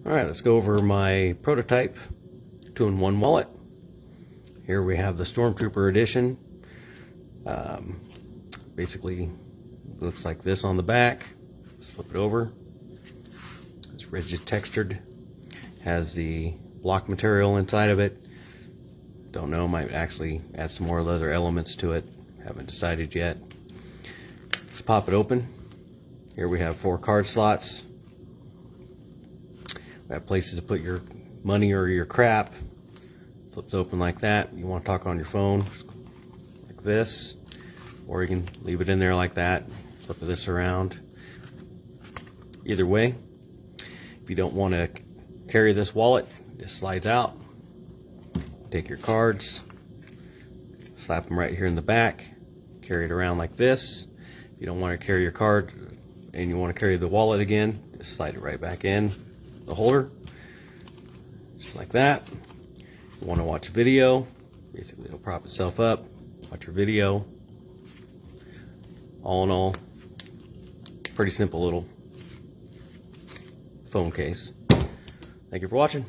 Alright, let's go over my prototype 2-in-1 wallet. Here we have the Stormtrooper edition. Basically looks like this on the back. Let's flip it over. It's rigid textured. Has the block material inside of it. Don't know, might actually add some more leather elements to it. Haven't decided yet. Let's pop it open. Here we have 4 card slots. We have places to put your money or your crap. Flips open like that. You want to talk on your phone, like this, or you can leave it in there like that. Flip this around. Either way, if you don't want to carry this wallet, it slides out. Take your cards, slap them right here in the back, carry it around like this. If you don't want to carry your card and you want to carry the wallet again, just slide it right back in the holder, just like that. You want to watch a video, basically it'll prop itself up, watch your video. All in all, pretty simple little phone case. Thank you for watching.